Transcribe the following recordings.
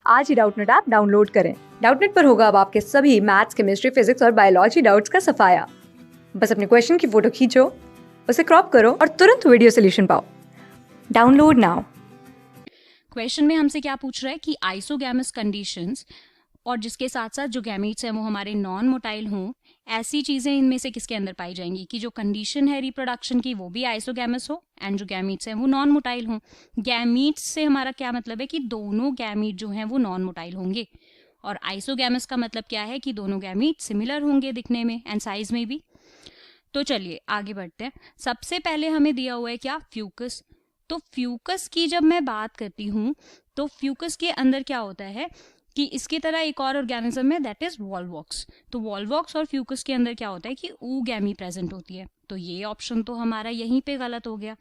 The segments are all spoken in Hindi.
आज ही डाउटनेट ऐप डाउनलोड करें। डाउटनेट पर होगा अब आपके सभी मैथ्स, केमिस्ट्री, फिजिक्स और बायोलॉजी डाउट्स का सफाया। बस अपने क्वेश्चन की फोटो खींचो, उसे क्रॉप करो और तुरंत वीडियो सोल्यूशन पाओ। Download now. क्वेश्चन में हमसे क्या पूछ रहा है कि आइसोगैमस कंडीशंस और जिसके साथ साथ जो गैमीट्स हैं वो हमारे नॉन मोटाइल हों, ऐसी चीजें इनमें से किसके अंदर पाई जाएंगी कि जो कंडीशन है रिप्रोडक्शन की वो भी आइसोगैमस हो एंड जो गैमीट्स हैं वो नॉन मोटाइल हों। गैमीट्स से हमारा क्या मतलब है कि दोनों गैमीट जो हैं वो नॉन मोटाइल होंगे, और आइसोगैमस का मतलब क्या है कि दोनों गैमीट सिमिलर होंगे दिखने में एंड साइज में भी। तो चलिए आगे बढ़ते हैं। सबसे पहले हमें दिया हुआ है क्या, फ्यूकस। तो फ्यूकस की जब मैं बात करती हूँ तो फ्यूकस के अंदर क्या होता है कि इसकी तरह एक और ऑर्गेनिज्म है, दैट इज वॉलवॉक्स। तो वॉलवॉक्स और फ्यूकस के अंदर क्या होता है कि oogamie प्रेजेंट होती है। तो ये ऑप्शन तो हमारा यहीं पे गलत हो गया,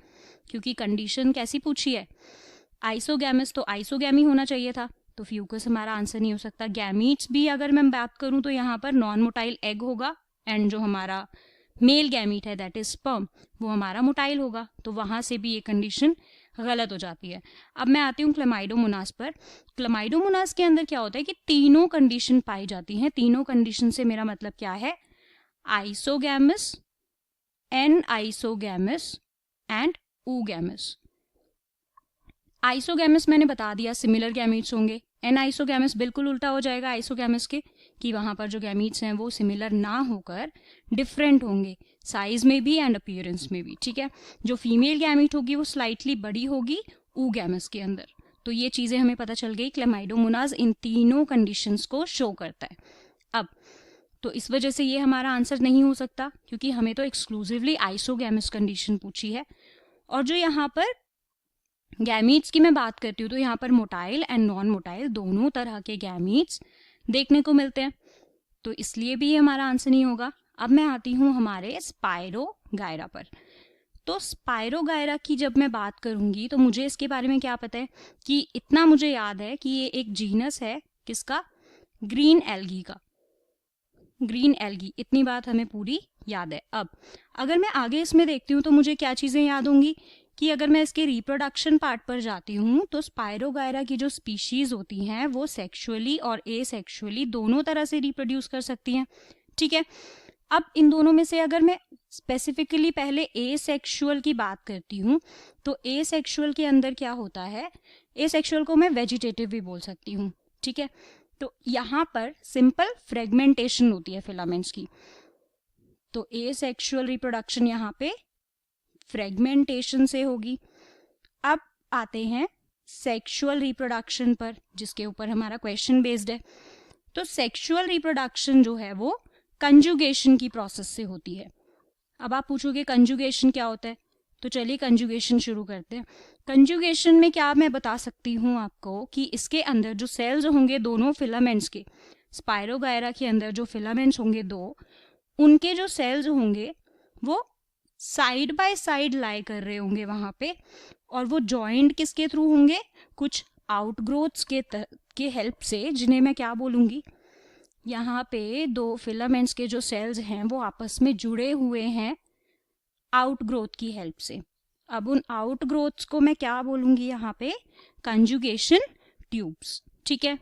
क्योंकि कंडीशन कैसी पूछी है, आइसोगैमस, तो आइसोगैमी होना चाहिए था, तो फ्यूकस हमारा आंसर नहीं हो सकता। गैमीट्स भी अगर मैं बात करूं तो यहाँ पर नॉन मोटाइल एग होगा एंड जो हमारा मेल गैमीट है दैट इज स्पर्म, वो हमारा मोटाइल होगा, तो वहां से भी ये कंडीशन गलत हो जाती है। अब मैं आती हूँ क्लेमाइडोमोनास पर। क्लेमाइडोमोनास के अंदर क्या होता है कि तीनों कंडीशन पाई जाती हैं। तीनों कंडीशन से मेरा मतलब क्या है, isogamous, anisogamous and oogamous। Isogamous मैंने बता दिया सिमिलर गैमीट्स होंगे, एन आइसोगैमस बिल्कुल उल्टा हो जाएगा आइसोगैमस के, कि वहां पर जो गैमीट्स हैं वो सिमिलर ना होकर डिफरेंट होंगे साइज में भी एंड अपीयरेंस में भी। ठीक है, जो फीमेल गैमीट होगी वो स्लाइटली बड़ी होगी oogamous के अंदर। तो ये चीजें हमें पता चल गई, क्लेमाइडोमोनास इन तीनों कंडीशंस को शो करता है। अब तो इस वजह से ये हमारा आंसर नहीं हो सकता, क्योंकि हमें तो एक्सक्लूसिवली आइसोगैमस कंडीशन पूछी है। और जो यहाँ पर गैमीट्स की मैं बात करती हूँ तो यहाँ पर मोटाइल एंड नॉन मोटाइल दोनों तरह के गैमीट्स देखने को मिलते हैं, तो इसलिए भी ये हमारा आंसर नहीं होगा। अब मैं आती हूँ हमारे स्पायरोगायरा पर। तो स्पायरोगायरा की जब मैं बात करूंगी तो मुझे इसके बारे में क्या पता है कि इतना मुझे याद है कि ये एक जीनस है, किसका, ग्रीन एल्गी का। ग्रीन एल्गी, इतनी बात हमें पूरी याद है। अब अगर मैं आगे इसमें देखती हूँ तो मुझे क्या चीजें याद होंगी कि अगर मैं इसके रिप्रोडक्शन पार्ट पर जाती हूँ तो स्पायरोगायरा की जो स्पीशीज होती हैं वो सेक्सुअली और एसेक्सुअली दोनों तरह से रिप्रोड्यूस कर सकती हैं। ठीक है, अब इन दोनों में से अगर मैं स्पेसिफिकली पहले एसेक्सुअल की बात करती हूँ तो एसेक्सुअल के अंदर क्या होता है, एसेक्सुअल को मैं वेजिटेटिव भी बोल सकती हूँ। ठीक है, तो यहाँ पर सिंपल फ्रेगमेंटेशन होती है फिलामेंट्स की, तो एसेक्सुअल रिप्रोडक्शन यहाँ पे फ्रेगमेंटेशन से होगी। अब आते हैं सेक्सुअल रिप्रोडक्शन पर, जिसके ऊपर हमारा क्वेश्चन बेस्ड है। तो सेक्सुअल रिप्रोडक्शन जो है वो कंजुगेशन की प्रोसेस से होती है। अब आप पूछोगे कंजुगेशन क्या होता है, तो चलिए कंजुगेशन शुरू करते हैं। कंजुगेशन में क्या मैं बता सकती हूँ आपको कि इसके अंदर जो सेल्स होंगे दोनों फिलामेंट्स के, स्पायरोगायरा के अंदर जो फिलामेंट्स होंगे दो, उनके जो सेल्स होंगे वो साइड बाय साइड लाई कर रहे होंगे वहां पे, और वो जॉइंट किसके थ्रू होंगे, कुछ आउटग्रोथ्स के हेल्प से, जिन्हें मैं क्या बोलूंगी, यहाँ पे दो फिलामेंट्स के जो सेल्स हैं वो आपस में जुड़े हुए हैं आउटग्रोथ की हेल्प से। अब उन आउटग्रोथ्स को मैं क्या बोलूंगी यहाँ पे, कंजुगेशन ट्यूब्स। ठीक है,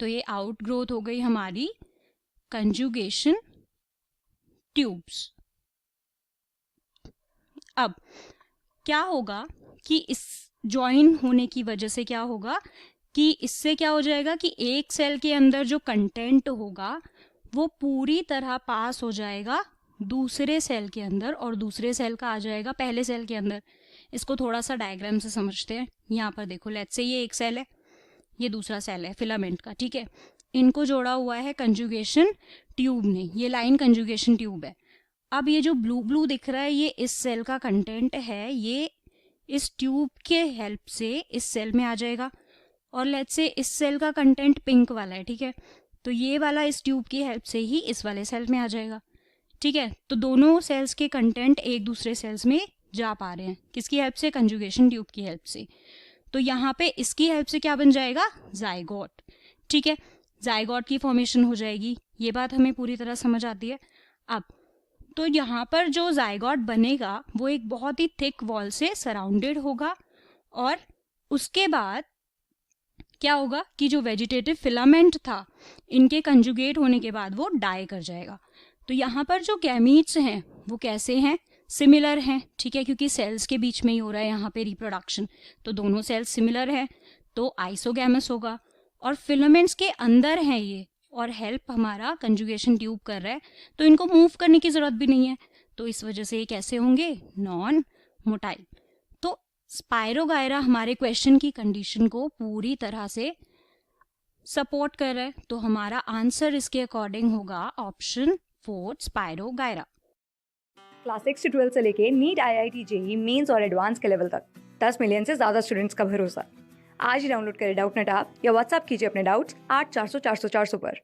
तो ये आउटग्रोथ हो गई हमारी कंजुगेशन ट्यूब्स। अब क्या होगा कि इस ज्वाइन होने की वजह से क्या होगा कि इससे क्या हो जाएगा कि एक सेल के अंदर जो कंटेंट होगा वो पूरी तरह पास हो जाएगा दूसरे सेल के अंदर, और दूसरे सेल का आ जाएगा पहले सेल के अंदर। इसको थोड़ा सा डायग्राम से समझते हैं। यहाँ पर देखो, लेट्स से ये एक सेल है, ये दूसरा सेल है फिलामेंट का। ठीक है, इनको जोड़ा हुआ है कंजुगेशन ट्यूब ने, ये लाइन कंजुगेशन ट्यूब है। अब ये जो ब्लू ब्लू दिख रहा है ये इस सेल का कंटेंट है, ये इस ट्यूब के हेल्प से इस सेल में आ जाएगा, और लेट्स से इस सेल का कंटेंट पिंक वाला है। ठीक है, तो ये वाला इस ट्यूब की हेल्प से ही इस वाले सेल में आ जाएगा। ठीक है, तो दोनों सेल्स के कंटेंट एक दूसरे सेल्स में जा पा रहे हैं, किसकी हेल्प से, कंजुगेशन ट्यूब की हेल्प से। तो यहाँ पे इसकी हेल्प से क्या बन जाएगा, जाइगोट। ठीक है, जाइगोट की फॉर्मेशन हो जाएगी, ये बात हमें पूरी तरह समझ आती है। अब तो यहाँ पर जो जाइगोट बनेगा वो एक बहुत ही थिक वॉल से सराउंडेड होगा, और उसके बाद क्या होगा कि जो वेजिटेटिव फिलामेंट था इनके कंजुगेट होने के बाद वो डाई कर जाएगा। तो यहाँ पर जो गैमीट्स हैं वो कैसे हैं, सिमिलर हैं, ठीक है, क्योंकि सेल्स के बीच में ही हो रहा है यहाँ पे रिप्रोडक्शन, तो दोनों सेल्स सिमिलर हैं, तो आइसोगैमस होगा। और फिलामेंट्स के अंदर हैं ये, और हेल्प हमारा कंजुगेशन ट्यूब कर रहा है, तो इनको मूव करने की जरूरत भी नहीं है, तो इस वजह से ये कैसे होंगे, नॉन मोटाइल। तो स्पायरोगायरा हमारे क्वेश्चन की कंडीशन को पूरी तरह से सपोर्ट कर रहा है, तो हमारा आंसर इसके अकॉर्डिंग होगा ऑप्शन 4 स्पायरोगायरा। क्लास 6 से 12 से लेके नीट, IIT, JEE मेंस और एडवांस के लेवल तक 10 मिलियन से ज्यादा स्टूडेंट्स का भरोसा। आज ही डाउनलोड करें डाउटनेट ऐप या व्हाट्सएप कीजिए अपने डाउट्स 8400 400 400 पर।